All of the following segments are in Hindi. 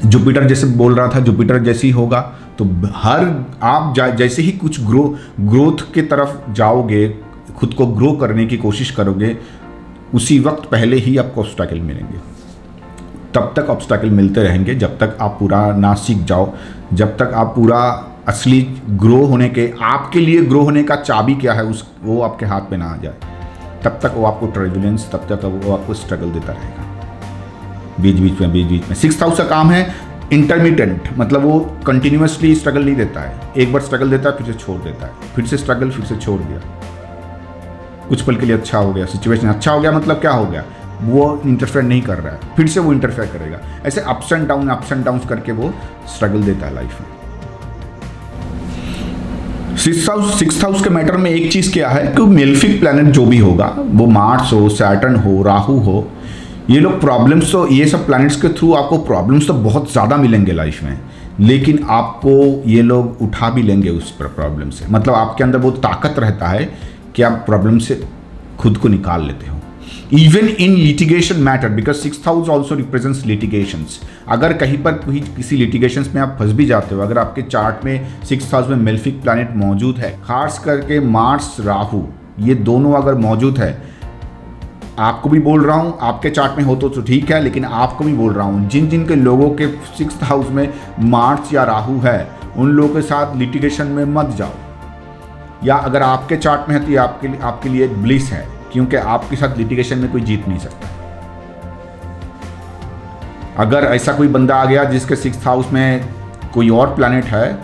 जुपिटर जैसे बोल रहा था, जुपिटर जैसी होगा तो आप जैसे ही कुछ ग्रोथ की तरफ जाओगे, खुद को ग्रो करने की कोशिश करोगे, उसी वक्त पहले ही आपको ऑब्स्टैकल मिलेंगे। तब तक ऑब्स्टैकल मिलते रहेंगे जब तक आप पूरा ना सीख जाओ, जब तक आप पूरा असली ग्रो होने के, आपके लिए ग्रो होने का चाबी क्या है वो आपके हाथ में ना आ जाए, तब तक वो आपको टर्बुलेंस, तब तक वो आपको स्ट्रगल देता रहेगा बीच बीच में। 6th हाउस का काम है इंटरमिटेंट, मतलब वो कंटिन्यूसली स्ट्रगल नहीं देता है, एक बार स्ट्रगल देता है फिर से छोड़ देता है, फिर से स्ट्रगल, फिर से छोड़ दिया, कुछ पल के लिए अच्छा हो गया, सिचुएशन अच्छा हो गया, मतलब क्या हो गया, वो इंटरफेयर नहीं कर रहा है, फिर से वो इंटरफेयर करेगा। ऐसे अप्स एंड डाउन करके वो स्ट्रगल देता है लाइफ में। 6th हाउस के मैटर में एक चीज क्या है कि मेलेफिक प्लैनेट जो भी होगा, वो मार्स हो, सैटर्न हो, राहु हो, ये लोग प्रॉब्लम्स, तो ये सब प्लैनेट्स के थ्रू आपको प्रॉब्लम्स तो बहुत ज़्यादा मिलेंगे लाइफ में, लेकिन आपको ये लोग उठा भी लेंगे उस प्रॉब्लम से। मतलब आपके अंदर बहुत ताकत रहता है कि आप प्रॉब्लम से खुद को निकाल लेते हो। Even in litigation matter, because 6th house also represents litigations. अगर कहीं पर किसी लिटिगेशंस में आप फंस भी जाते हो, अगर आपके चार्ट में 6th हाउस में मेलेफिक प्लैनेट मौजूद है, खास करके मार्स राहु, ये दोनों अगर मौजूद है, आपको भी बोल रहा हूँ, आपके चार्ट में हो तो ठीक है, लेकिन आपको भी बोल रहा हूँ, जिन जिन के लोगों के 6th हाउस में मार्स या राहु है, उन लोगों के साथ लिटिगेशन में मत जाओ। या अगर आपके चार्ट में है तो ये आपके लिए ब्लिस है, क्योंकि आपके साथ लिटिगेशन में कोई जीत नहीं सकता। अगर ऐसा कोई बंदा आ गया जिसके 6th हाउस में कोई और प्लैनेट है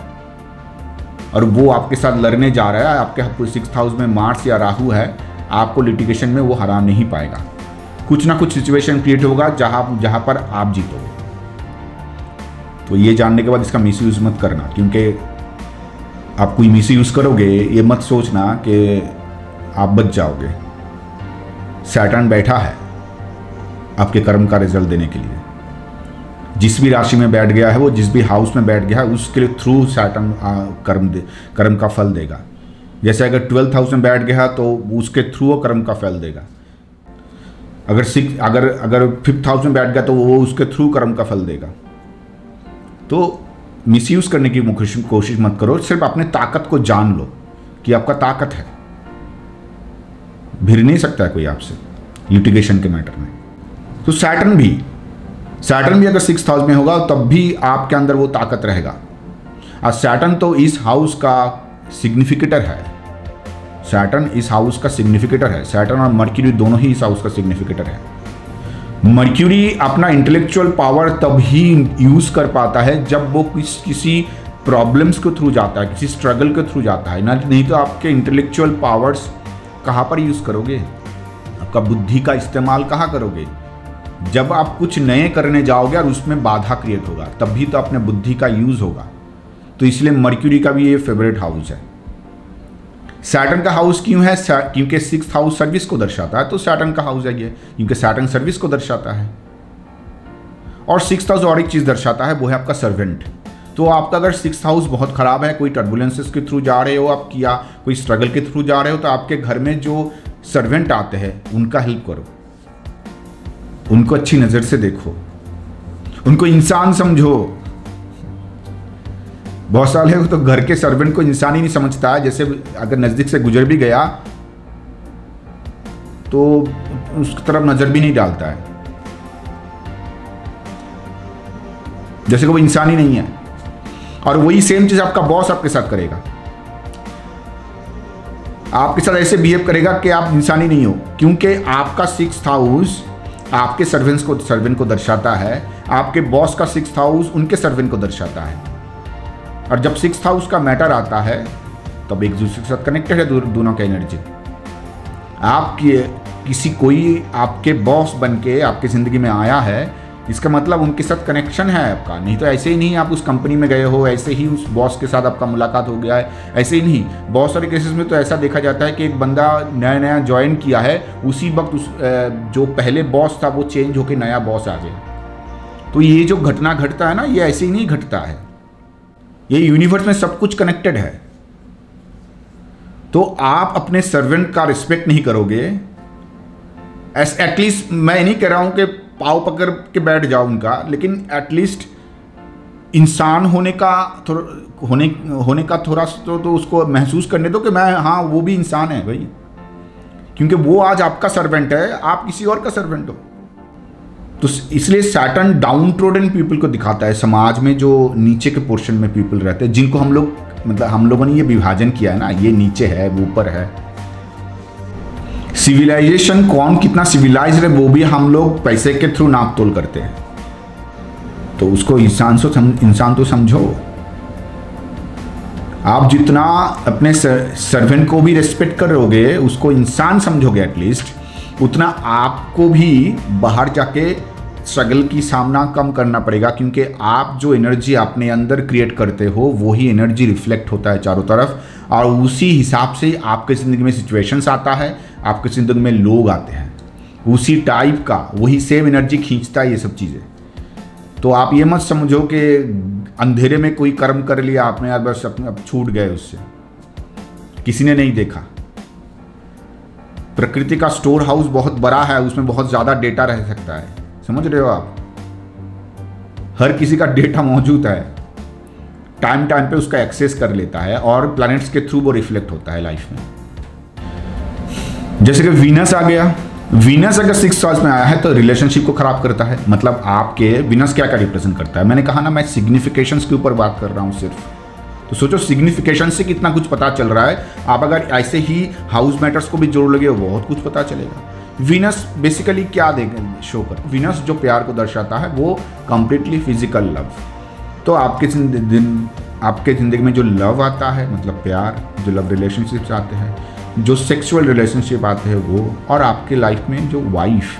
और वो आपके साथ लड़ने जा रहा है, आपके 6th हाउस में मार्स या राहु है, आपको लिटिगेशन में वो हरा नहीं पाएगा। कुछ ना कुछ सिचुएशन क्रिएट होगा जहां पर आप जीतोगे। तो ये जानने के बाद इसका मिसयूज मत करना, क्योंकि आप कोई मिसयूज करोगे, ये मत सोचना कि आप बच जाओगे। सैटर्न बैठा है आपके कर्म का रिजल्ट देने के लिए। जिस भी राशि में बैठ गया है, वो जिस भी हाउस में बैठ गया है, उसके थ्रू सैटर्न कर्म का फल देगा। जैसे अगर 12th हाउस में बैठ गया तो उसके थ्रू वो कर्म का फल देगा। अगर 5th हाउस में बैठ गया तो वो उसके थ्रू कर्म का फल देगा। तो मिसयूज करने की कोशिश मत करो, सिर्फ अपने ताकत को जान लो कि आपका ताकत है, भिड़ नहीं सकता है कोई आपसे लिटिगेशन के मैटर में। तो सैटर्न भी अगर 6th हाउस में होगा तब भी आपके अंदर वो ताकत रहेगा। और सैटर्न तो इस हाउस का सिग्निफिकेटर है, सैटर्न इस हाउस का सिग्निफिकेटर है। सैटर्न और मर्क्यूरी दोनों ही इस हाउस का सिग्निफिकेटर है। मर्क्यूरी अपना इंटेलेक्चुअल पावर तब ही यूज कर पाता है जब वो किसी प्रॉब्लम्स के थ्रू जाता है, किसी स्ट्रगल के थ्रू जाता है, नहीं तो आपके इंटेलेक्चुअल पावर्स कहाँ पर यूज करोगे, आपका बुद्धि का इस्तेमाल कहाँ करोगे। जब आप कुछ नए करने जाओगे और उसमें बाधा क्रिएट होगा, तब भी तो अपने बुद्धि का यूज होगा। तो इसलिए मर्क्यूरी का भी ये फेवरेट हाउस है। सैटर्न का हाउस क्यों है? क्योंकि 6th हाउस सर्विस को दर्शाता है, तो सैटर्न का हाउस है ये, क्योंकि सैटर्न सर्विस को दर्शाता है। और 6th हाउस और एक चीज दर्शाता है, वो है आपका सर्वेंट। तो आपका अगर 6th हाउस बहुत खराब है, कोई टर्बुलेंसेस के थ्रू जा रहे हो आप, या कोई स्ट्रगल के थ्रू जा रहे हो, तो आपके घर में जो सर्वेंट आते हैं उनका हेल्प करो, उनको अच्छी नजर से देखो, उनको इंसान समझो। बहुत सारे लोग तो घर के सर्वेंट को इंसान ही नहीं समझता है, जैसे अगर नजदीक से गुजर भी गया तो उसकी तरफ नजर भी नहीं डालता है, जैसे कि वो इंसान ही नहीं है। और वही सेम चीज आपका बॉस आपके साथ करेगा, आपके साथ ऐसे बिहेव करेगा कि आप इंसान ही नहीं हो, क्योंकि आपका 6th हाउस आपके सर्वेंट को दर्शाता है, आपके बॉस का 6th हाउस उनके सर्वेंट को दर्शाता है। और जब 6th हाउस का मैटर आता है तब एक दूसरे के साथ कनेक्टेड है दोनों का एनर्जी। कोई आपके बॉस बन के आपकी ज़िंदगी में आया है, इसका मतलब उनके साथ कनेक्शन है आपका। नहीं तो ऐसे ही नहीं आप उस कंपनी में गए हो, ऐसे ही उस बॉस के साथ आपका मुलाकात हो गया है, ऐसे ही नहीं। बहुत सारे केसेस में तो ऐसा देखा जाता है कि एक बंदा नया ज्वाइन किया है, उसी वक्त जो पहले बॉस था वो चेंज होकर नया बॉस आ गया। तो ये जो घटना घटता है ना, ये ऐसे ही नहीं घटता है, ये यूनिवर्स में सब कुछ कनेक्टेड है। तो आप अपने सर्वेंट का रिस्पेक्ट नहीं करोगे, एटलीस्ट मैं नहीं कह रहा हूं कि पाँव पकड़ के बैठ जाओ उनका, लेकिन एटलीस्ट इंसान होने का होने का थोड़ा तो उसको महसूस करने दो कि मैं, हाँ वो भी इंसान है भाई, क्योंकि वो आज आपका सर्वेंट है, आप किसी और का सर्वेंट हो। तो इसलिए सैटर्न डाउन ट्रोडन पीपल को दिखाता है, समाज में जो नीचे के पोर्शन में पीपल रहते हैं, जिनको हम लोग, मतलब हम लोगों ने ये विभाजन किया है ना, ये नीचे है वो ऊपर है। सिविलाइजेशन, कौन कितना सिविलाइज है वो भी हम लोग पैसे के थ्रू नाप तोल करते हैं। तो उसको इंसान तो समझो। आप जितना अपने सर्वेंट को भी रेस्पेक्ट करोगे, उसको इंसान समझोगे एटलीस्ट, उतना आपको भी बाहर जाके स्ट्रगल की सामना कम करना पड़ेगा, क्योंकि आप जो एनर्जी अपने अंदर क्रिएट करते हो वही एनर्जी रिफ्लेक्ट होता है चारों तरफ, और उसी हिसाब से आपके ज़िंदगी में सिचुएशंस आता है, आपके ज़िंदगी में लोग आते हैं, उसी टाइप का वही सेम एनर्जी खींचता है ये सब चीज़ें। तो आप ये मत समझो कि अंधेरे में कोई कर्म कर लिया आपने यार, बस अपने अब छूट गए उससे, किसी ने नहीं देखा। प्रकृति का स्टोर हाउस बहुत बड़ा है, उसमें बहुत ज़्यादा डेटा रह सकता है, समझ रहे हो आप? हर किसी का डेटा मौजूद है, टाइम टाइम पे उसका एक्सेस कर लेता है, और प्लैनेट्स के थ्रू वो रिफ्लेक्ट होता है लाइफ में। जैसे कि वीनस आ गया, वीनस अगर 6th हाउस में आया है तो रिलेशनशिप को खराब करता है। मतलब आपके वीनस क्या क्या रिप्रेजेंट करता है, मैंने कहा ना, मैं सिग्निफिकेशंस के ऊपर बात कर रहा हूँ सिर्फ। तो सोचो सिग्निफिकेशन से कितना कुछ पता चल रहा है। आप अगर ऐसे ही हाउस मैटर्स को भी जोड़ लोगे बहुत कुछ पता चलेगा। वीनस बेसिकली क्या देगा, शो कर, वीनस जो प्यार को दर्शाता है वो कंप्लीटली फिजिकल लव। तो आपके ज़िंदगी में जो लव आता है, मतलब प्यार, जो लव रिलेशनशिप्स आते हैं, जो सेक्सुअल रिलेशनशिप आते हैं वो, और आपके लाइफ में जो वाइफ,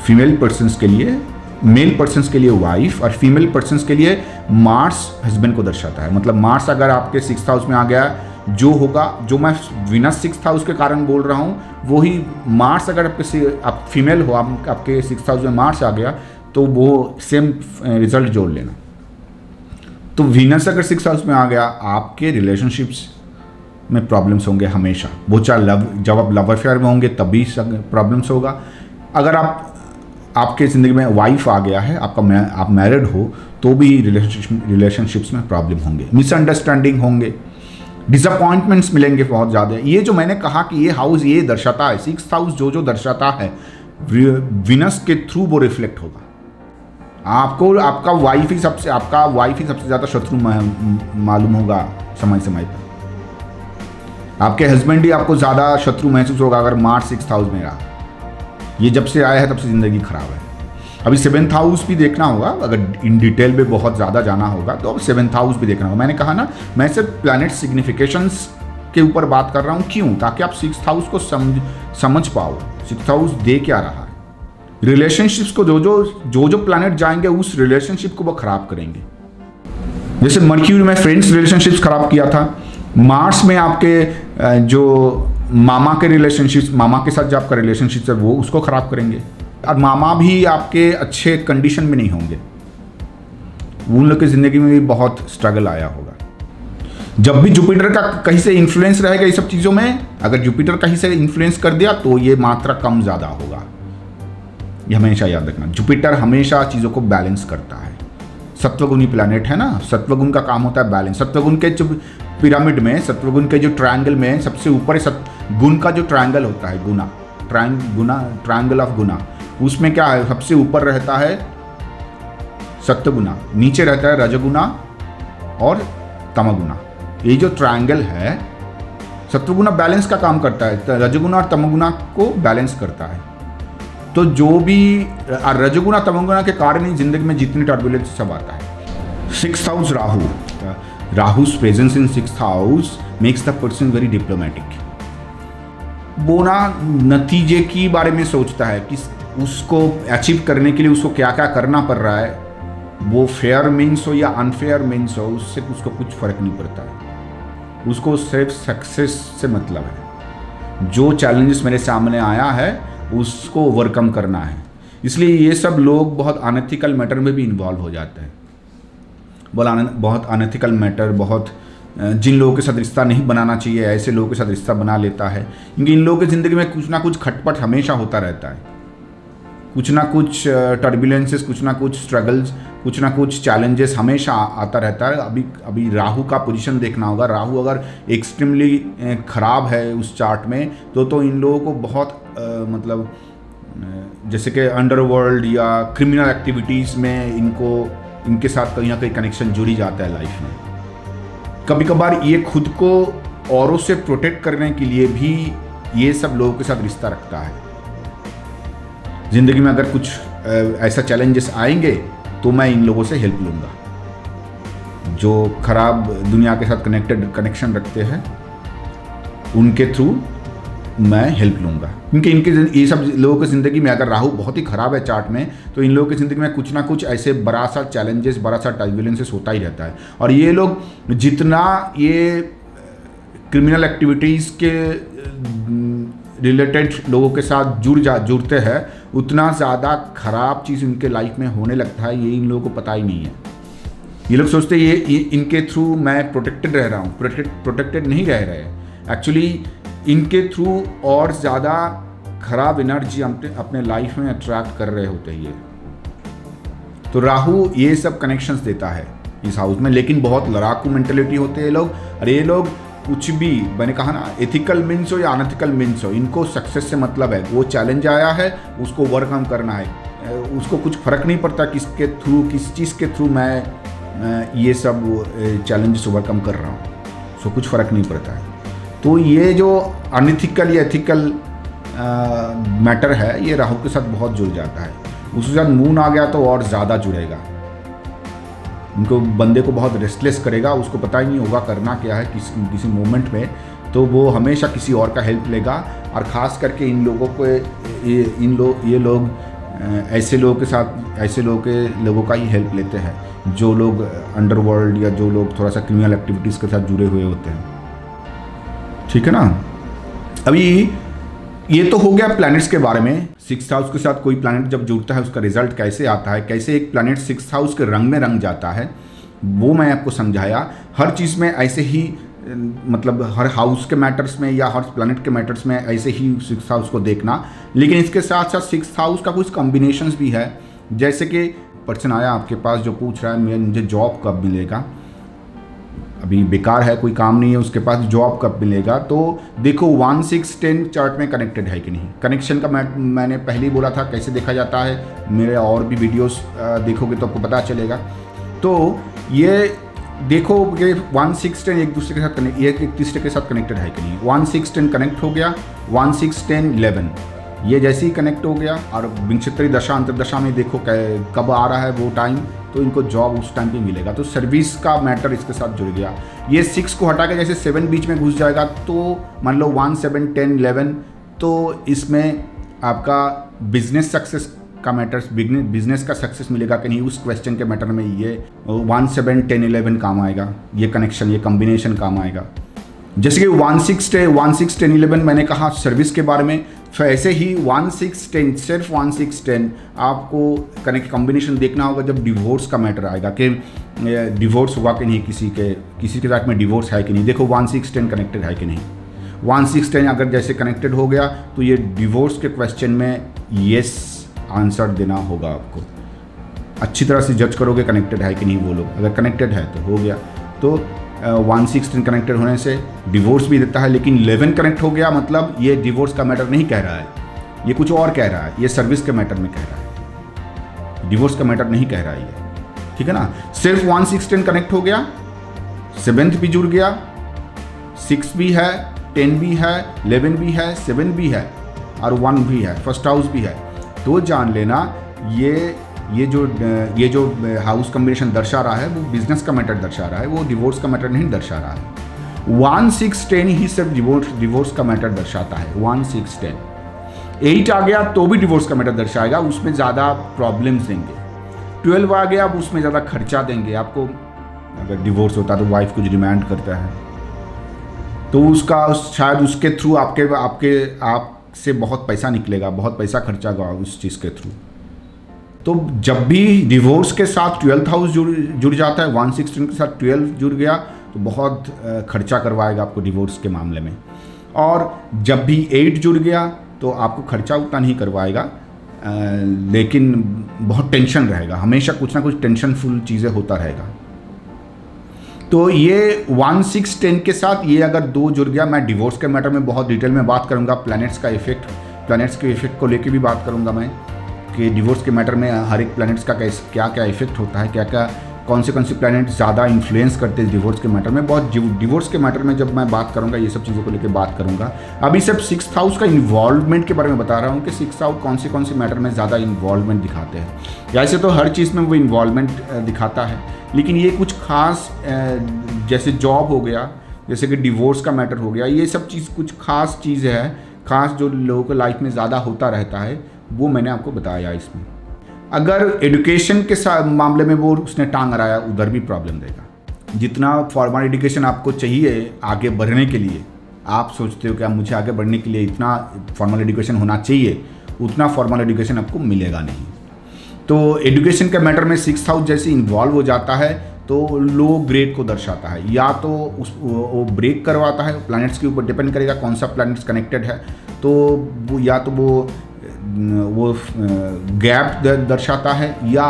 फीमेल पर्सन्स के लिए, मेल पर्सन्स के लिए वाइफ, और फीमेल पर्सन्स के लिए मार्स हस्बैंड को दर्शाता है। मतलब मार्स अगर आपके 6th हाउस में आ गया, जो होगा, जो मैं वीनस 6th हाउस के कारण बोल रहा हूँ, वही मार्स अगर आप फीमेल हो, आपके 6th हाउस में मार्स आ गया, तो वो सेम रिजल्ट जोड़ लेना। तो वीनस अगर 6th हाउस में आ गया, आपके रिलेशनशिप्स में प्रॉब्लम्स होंगे हमेशा। वो चाहे जब आप लव अफेयर में होंगे तभी प्रॉब्लम्स होगा। अगर आपके ज़िंदगी में वाइफ आ गया है, आप मैरिड हो, तो भी रिलेशनशिप्स में प्रॉब्लम होंगे, मिसअंडरस्टैंडिंग होंगे, डिसअपॉइंटमेंट्स मिलेंगे बहुत ज़्यादा। ये जो मैंने कहा कि ये हाउस ये दर्शाता है, 6th हाउस जो दर्शाता है, वीनस के थ्रू वो रिफ्लेक्ट होगा। आपका वाइफ ही सबसे ज़्यादा शत्रु मालूम होगा समय समय पर। आपके हस्बैंड ही आपको ज़्यादा शत्रु महसूस होगा अगर मार्स 6th हाउस में रहा। ये जब से आया है तब से ज़िंदगी खराब है। अभी 7th हाउस भी देखना होगा, अगर इन डिटेल में बहुत ज़्यादा जाना होगा तो अब 7th हाउस भी देखना होगा। मैंने कहा ना, मैं सिर्फ प्लैनेट सिग्निफिकेशंस के ऊपर बात कर रहा हूँ। क्यों? ताकि आप 6th हाउस को समझ पाओ, 6th हाउस दे क्या रहा है। रिलेशनशिप्स को जो प्लैनेट जाएंगे उस रिलेशनशिप को वो खराब करेंगे। जैसे मर्क्यूरी में फ्रेंड्स रिलेशनशिप्स खराब किया था, मार्स में आपके जो मामा के रिलेशनशिप्स, मामा के साथ जो आपका रिलेशनशिप है वो उसको ख़राब करेंगे, और मामा भी आपके अच्छे कंडीशन में नहीं होंगे। उन लोग की ज़िंदगी में भी बहुत स्ट्रगल आया होगा। जब भी जुपिटर का कहीं से इन्फ्लुएंस रहेगा ये सब चीज़ों में, अगर जुपिटर कहीं से इन्फ्लुएंस कर दिया तो ये मात्रा कम ज़्यादा होगा। ये हमेशा याद रखना, जुपिटर हमेशा चीज़ों को बैलेंस करता है। सत्वगुणी प्लैनेट है ना, सत्वगुण का काम होता है बैलेंस। सत्वगुण के जो पिरामिड में, सत्वगुण के जो ट्रायंगल में सबसे ऊपर गुण का जो ट्रायंगल होता है, ट्रायंगल ऑफ गुना, उसमें क्या है, सबसे ऊपर रहता है सत्वगुना, नीचे रहता है रजगुना और तमगुना। ये जो ट्रायंगल है, सत्वगुना बैलेंस का काम करता है, रजगुना और तमगुना को बैलेंस करता है। तो जो भी रजगुना तमगुना के कारण ही जिंदगी में जितनी टर्बुलेंस सब आता है। 6th हाउस राहु's presence in 6th house makes the person very diplomatic। वो ना नतीजे की बारे में सोचता है कि उसको अचीव करने के लिए उसको क्या क्या करना पड़ रहा है, वो फेयर मीन्स हो या अनफेयर मीन्स हो, उससे उसको कुछ फर्क नहीं पड़ता है। उसको सिर्फ सक्सेस से मतलब है। जो चैलेंजेस मेरे सामने आया है उसको ओवरकम करना है। इसलिए ये सब लोग बहुत अनएथिकल मैटर में भी इन्वॉल्व हो जाते हैं। बहुत अनएथिकल मैटर, बहुत जिन लोगों के साथ रिश्ता नहीं बनाना चाहिए ऐसे लोगों के साथ रिश्ता बना लेता है, क्योंकि इन लोगों की ज़िंदगी में कुछ ना कुछ खटपट हमेशा होता रहता है। कुछ ना कुछ टर्बुलेंसेस, कुछ ना कुछ स्ट्रगल्स, कुछ ना कुछ चैलेंजेस हमेशा आता रहता है। अभी राहु का पोजीशन देखना होगा। राहु अगर एक्सट्रीमली ख़राब है उस चार्ट में तो इन लोगों को बहुत मतलब जैसे कि अंडरवर्ल्ड या क्रिमिनल एक्टिविटीज़ में इनके साथ कहीं ना कहीं कनेक्शन जुड़ी जाता है लाइफ में। कभी कभार ये खुद को औरों से प्रोटेक्ट करने के लिए भी ये सब लोगों के साथ रिश्ता रखता है। ज़िंदगी में अगर कुछ ऐसा चैलेंजेस आएंगे तो मैं इन लोगों से हेल्प लूँगा। जो खराब दुनिया के साथ कनेक्शन रखते हैं उनके थ्रू मैं हेल्प लूँगा, क्योंकि इनके ये सब लोगों की ज़िंदगी में अगर राहु बहुत ही ख़राब है चार्ट में तो इन लोगों की ज़िंदगी में कुछ ना कुछ ऐसे बड़ा सा चैलेंजेस, बड़ा सा टर्बुलेंसेस होता ही रहता है। और ये लोग जितना ये क्रिमिनल एक्टिविटीज़ के रिलेटेड लोगों के साथ जुड़ते हैं उतना ज़्यादा ख़राब चीज़ इनके लाइफ में होने लगता है। ये इन लोगों को पता ही नहीं है। ये लोग सोचते हैं ये इनके थ्रू मैं प्रोटेक्टेड रह रहा हूँ। प्रोटेक्टेड नहीं रह रहे हैं एक्चुअली। इनके थ्रू और ज़्यादा खराब एनर्जी अपने लाइफ में अट्रैक्ट कर रहे होते हैं ये। तो राहु ये सब कनेक्शंस देता है इस हाउस में, लेकिन बहुत लड़ाकू मेंटेलिटी होते हैं ये लोग। और ये लोग कुछ भी, मैंने कहा ना, एथिकल मीन्स हो या अनएथिकल मीन्स हो, इनको सक्सेस से मतलब है। वो चैलेंज आया है उसको ओवरकम करना है। उसको कुछ फ़र्क नहीं पड़ता किसके थ्रू, किस चीज़ के थ्रू मैं ये सब चैलेंजेस ओवरकम कर रहा हूँ। सो कुछ फ़र्क नहीं पड़ता है। तो ये जो अनएथिकल या एथिकल मैटर है ये राहु के साथ बहुत जुड़ जाता है। उसके साथ मून आ गया तो और ज़्यादा जुड़ेगा। उनको बंदे को बहुत रेस्टलेस करेगा। उसको पता ही नहीं होगा करना क्या है किसी मोमेंट में। तो वो हमेशा किसी और का हेल्प लेगा। और ख़ास करके इन लोगों को ये लोग ऐसे लोगों के साथ, ऐसे लोगों का ही हेल्प लेते हैं जो लोग अंडरवर्ल्ड या जो लोग थोड़ा सा क्रिमिनल एक्टिविटीज़ के साथ जुड़े हुए होते हैं। ठीक है ना। अभी ये तो हो गया प्लैनेट्स के बारे में। 6th हाउस के साथ कोई प्लैनेट जब जुड़ता है उसका रिजल्ट कैसे आता है, कैसे एक प्लैनेट 6th हाउस के रंग में रंग जाता है, वो मैं आपको समझाया। हर चीज़ में ऐसे ही, मतलब हर हाउस के मैटर्स में या हर प्लैनेट के मैटर्स में ऐसे ही 6th हाउस को देखना। लेकिन इसके साथ साथ 6th हाउस का कुछ कॉम्बिनेशंस भी है। जैसे कि पर्सन आया आपके पास जो पूछ रहा है मुझे जॉब कब मिलेगा, अभी बेकार है, कोई काम नहीं है उसके पास, जॉब कब मिलेगा। तो देखो 1 6 10 चार्ट में कनेक्टेड है कि नहीं। कनेक्शन का मैंने पहले ही बोला था कैसे देखा जाता है। मेरे और भी वीडियोस देखोगे तो आपको पता चलेगा। तो ये देखो कि 1 6 10 एक दूसरे के साथ एक तीसरे के साथ कनेक्टेड है कि नहीं। 1 6 10 कनेक्ट हो गया, 1 6 10 11 ये जैसे ही कनेक्ट हो गया। और विंशतिरी दशा अंतर्दशा में देखो कब आ रहा है वो टाइम, तो इनको जॉब उस टाइम पे मिलेगा। तो सर्विस का मैटर इसके साथ जुड़ गया। ये 6 को हटा के जैसे 7 बीच में घुस जाएगा तो मान लो 1 7 10 11, तो इसमें आपका बिजनेस सक्सेस का मैटर, बिजनेस का सक्सेस मिलेगा कि नहीं, उस क्वेश्चन के मैटर में ये 1 7 10 11 काम आएगा। ये कनेक्शन, ये कॉम्बिनेशन काम आएगा। जैसे कि 1 6 10 11 मैंने कहा सर्विस के बारे में, फिर ऐसे ही 1 6 10 सिर्फ 1 6 10 आपको कॉम्बिनेशन देखना होगा जब डिवोर्स का मैटर आएगा कि डिवोर्स हुआ कि नहीं, किसी के साथ में डिवोर्स है कि नहीं। देखो 1 6 10 कनेक्टेड है कि नहीं। 1 6 10 अगर जैसे कनेक्टेड हो गया तो ये डिवोर्स के क्वेश्चन में येस आंसर देना होगा आपको। अच्छी तरह से जज करोगे कनेक्टेड है कि नहीं वो लोग। अगर कनेक्टेड है तो हो गया। तो 1 6 10 कनेक्टेड होने से डिवोर्स भी देता है। लेकिन 11 कनेक्ट हो गया मतलब ये डिवोर्स का मैटर नहीं कह रहा है, ये कुछ और कह रहा है। ये सर्विस के मैटर में कह रहा है, डिवोर्स का मैटर नहीं कह रहा है ये। ठीक है ना। सिर्फ 1 6 10 कनेक्ट हो गया, 7th भी जुड़ गया, 6 भी है, 10 भी है, 11 भी है, 7 भी है और 1 भी है, फर्स्ट हाउस भी है। तो जान लेना ये जो हाउस कॉम्बिनेशन दर्शा रहा है वो बिजनेस का मैटर दर्शा रहा है, वो डिवोर्स का मैटर नहीं दर्शा रहा है। 1 6 10 ही सिर्फ डिवोर्स का मैटर दर्शाता है। 1 6 10 8 आ गया तो भी डिवोर्स का मैटर दर्शाएगा, उसमें ज़्यादा प्रॉब्लम्स देंगे। 12 आ गया अब उसमें ज़्यादा खर्चा देंगे आपको। अगर डिवोर्स होता तो वाइफ कुछ डिमांड करता है तो उसका शायद उसके थ्रू आपसे बहुत पैसा निकलेगा, बहुत पैसा खर्चा होगा उस चीज़ के थ्रू। तो जब भी डिवोर्स के साथ 12th हाउस जुड़ जाता है, 1 6 10 के साथ 12 जुड़ गया तो बहुत खर्चा करवाएगा आपको डिवोर्स के मामले में। और जब भी 8 जुड़ गया तो आपको खर्चा उतना नहीं करवाएगा, लेकिन बहुत टेंशन रहेगा, हमेशा कुछ ना कुछ टेंशनफुल चीज़ें होता रहेगा। तो ये 1 6 10 के साथ ये अगर 2 जुड़ गया, मैं डिवोर्स के मैटर में बहुत डिटेल में बात करूंगा, प्लैनेट्स का इफेक्ट, प्लैनेट्स के इफेक्ट को लेके भी बात करूंगा मैं कि डिवोर्स के मैटर में हर एक प्लैनेट्स का क्या क्या इफेक्ट होता है, क्या क्या कौन से प्लैनेट ज़्यादा इन्फ्लुएंस करते हैं डिवोर्स के मैटर में। बहुत डिवोर्स के मैटर में जब मैं बात करूंगा ये सब चीज़ों को लेकर बात करूंगा। अभी सब 6th हाउस का इन्वॉल्वमेंट के बारे में बता रहा हूँ कि 6th हाउस कौन से मैटर में ज़्यादा इन्वॉल्वमेंट दिखाते हैं। ऐसे तो हर चीज़ में वो इन्वॉल्वमेंट दिखाता है, लेकिन ये कुछ खास जैसे जॉब हो गया, जैसे कि डिवोर्स का मैटर हो गया, ये सब चीज़ कुछ खास चीज़ है, खास जो लोगों को लाइफ में ज़्यादा होता रहता है, वो मैंने आपको बताया इसमें। अगर एजुकेशन के मामले में वो उसने टांग अड़ाया, उधर भी प्रॉब्लम देगा। जितना फॉर्मल एजुकेशन आपको चाहिए आगे बढ़ने के लिए, आप सोचते हो कि मुझे आगे बढ़ने के लिए इतना फॉर्मल एजुकेशन होना चाहिए, उतना फॉर्मल एजुकेशन आपको मिलेगा नहीं। तो एजुकेशन के मैटर में 6th हाउस जैसे इन्वॉल्व हो जाता है तो लो ग्रेड को दर्शाता है, या तो वो ब्रेक करवाता है, प्लैनेट्स के ऊपर डिपेंड करेगा कौन सा प्लैनेट्स कनेक्टेड है, तो वो या तो वो गैप दर्शाता है या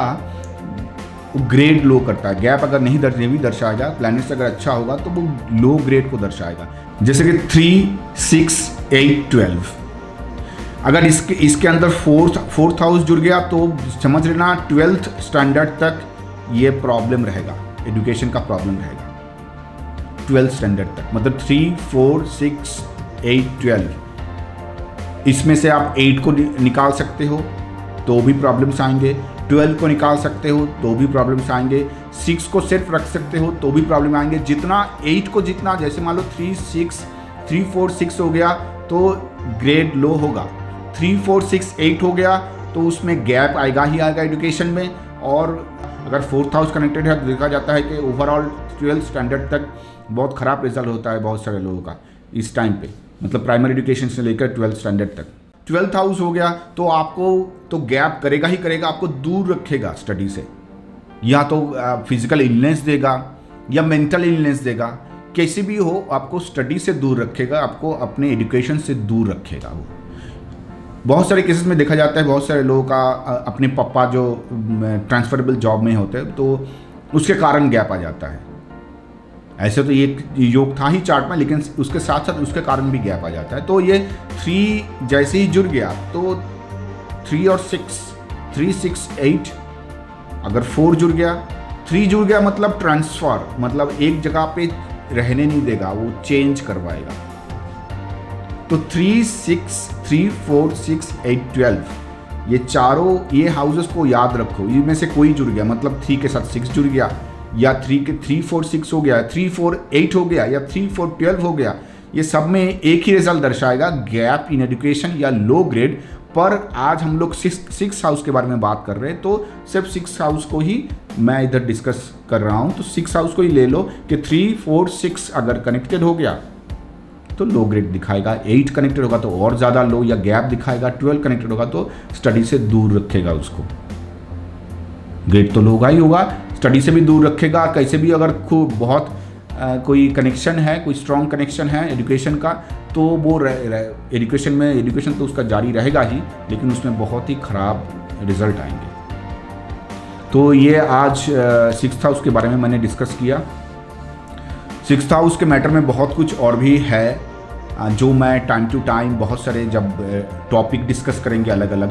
ग्रेड लो करता है। गैप अगर नहीं दर्शाएगा, प्लैनेट्स अगर अच्छा होगा तो वो लो ग्रेड को दर्शाएगा। जैसे कि 3 6 8 12, अगर इसके अंदर फोर्थ हाउस जुड़ गया तो समझ लेना 12th स्टैंडर्ड तक ये प्रॉब्लम रहेगा, एजुकेशन का प्रॉब्लम रहेगा 12th स्टैंडर्ड तक। मतलब 3 4 6 8 12, इसमें से आप 8 को निकाल सकते हो तो भी प्रॉब्लम्स आएंगे, 12 को निकाल सकते हो तो भी प्रॉब्लम्स आएंगे, 6 को सिर्फ रख सकते हो तो भी प्रॉब्लम आएंगे। जितना 8 को जितना, जैसे मान लो 3 4 6 हो गया तो ग्रेड लो होगा, 3 4 6 8 हो गया तो उसमें गैप आएगा ही आएगा एजुकेशन में। और अगर 4th हाउस कनेक्टेड है तो देखा जाता है कि ओवरऑल 12th स्टैंडर्ड तक बहुत ख़राब रिजल्ट होता है बहुत सारे लोगों का इस टाइम पे, मतलब प्राइमरी एजुकेशन से लेकर 12th स्टैंडर्ड तक। 12th हाउस हो गया तो आपको तो गैप करेगा ही करेगा, आपको दूर रखेगा स्टडी से, या तो फिजिकल इलनेस देगा या मेंटल इलनेस देगा, कैसे भी हो आपको स्टडी से दूर रखेगा, आपको अपने एजुकेशन से दूर रखेगा। वो बहुत सारे केसेस में देखा जाता है, बहुत सारे लोगों का अपने पापा जो ट्रांसफरेबल जॉब में होते हैं तो उसके कारण गैप आ जाता है। ऐसे तो ये योग था ही चार्ट में, लेकिन उसके साथ साथ उसके कारण भी गैप आ जाता है। तो ये 3 जैसे ही जुड़ गया तो 3 और 6 3 6 8, अगर 4 जुड़ गया, 3 जुड़ गया मतलब ट्रांसफर, मतलब एक जगह पे रहने नहीं देगा, वो चेंज करवाएगा। तो 3 6 3 4 6 8 12, ये चारों ये हाउसेस को याद रखो, इनमें से कोई जुड़ गया मतलब 3 के साथ 6 जुड़ गया, या 3 4 6 हो गया, 3 4 8 हो गया, या 3 4 12 हो गया, ये सब में एक ही रिजल्ट दर्शाएगा, गैप इन एजुकेशन या लो ग्रेड। पर आज हम लोग 6th हाउस के बारे में बात कर रहे हैं तो सिर्फ 6th हाउस को ही मैं इधर डिस्कस कर रहा हूँ। तो 6th हाउस को ही ले लो कि 3 4 6 अगर कनेक्टेड हो गया तो लो ग्रेड दिखाएगा, 8 कनेक्टेड होगा तो और ज़्यादा लो या गैप दिखाएगा, 12 कनेक्टेड होगा तो स्टडी से दूर रखेगा उसको, ग्रेड तो लो होगा ही होगा, स्टडी से भी दूर रखेगा। कैसे भी अगर खूब बहुत कोई कनेक्शन है, कोई स्ट्रॉन्ग कनेक्शन है एजुकेशन का, तो वो एजुकेशन तो उसका जारी रहेगा ही, लेकिन उसमें बहुत ही ख़राब रिजल्ट आएंगे। तो ये आज 6th हाउस के बारे में मैंने डिस्कस किया। 6th हाउस के मैटर में बहुत कुछ और भी है जो मैं टाइम टू टाइम बहुत सारे जब टॉपिक डिस्कस करेंगे अलग अलग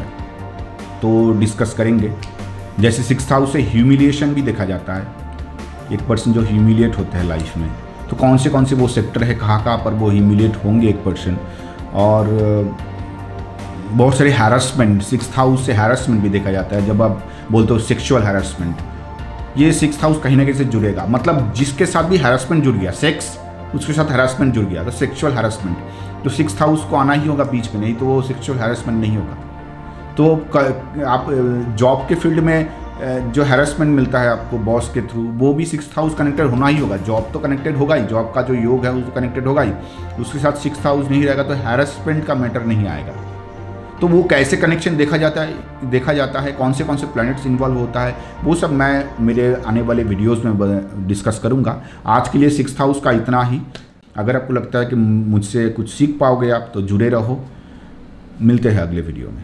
तो डिस्कस करेंगे। जैसे 6th हाउस से ह्यूमिलिएशन भी देखा जाता है, एक पर्सन जो ह्यूमिलिएट होता है लाइफ में, तो कौन से वो सेक्टर है, कहाँ पर वो ह्यूमिलिएट होंगे एक पर्सन। और बहुत सारे हैरेसमेंट, 6th हाउस से हैरेसमेंट भी देखा जाता है। जब आप बोलते हो सेक्सुअल हैरेसमेंट, ये 6th हाउस कहीं ना कहीं से जुड़ेगा, मतलब जिसके साथ भी हैरेसमेंट जुड़ गया, सेक्स उसके साथ हैरेसमेंट जुड़ गया तो सेक्सुअल हैरेसमेंट, तो 6th हाउस को आना ही होगा बीच में, नहीं तो वो सेक्सुअल हैरेसमेंट नहीं होगा। तो आप जॉब के फील्ड में जो हैरेसमेंट मिलता है आपको बॉस के थ्रू, वो भी 6th हाउस कनेक्टेड होना ही होगा। जॉब तो कनेक्टेड होगा ही, जॉब का जो योग है वो कनेक्टेड होगा ही, उसके साथ 6th हाउस नहीं रहेगा तो हैरेसमेंट का मैटर नहीं आएगा। तो वो कैसे कनेक्शन देखा जाता है, कौन से प्लैनेट्स इन्वॉल्व होता है, वो सब मैं मेरे आने वाले वीडियोस में डिस्कस करूँगा। आज के लिए 6th हाउस का इतना ही। अगर आपको लगता है कि मुझसे कुछ सीख पाओगे आप तो जुड़े रहो। मिलते हैं अगले वीडियो में।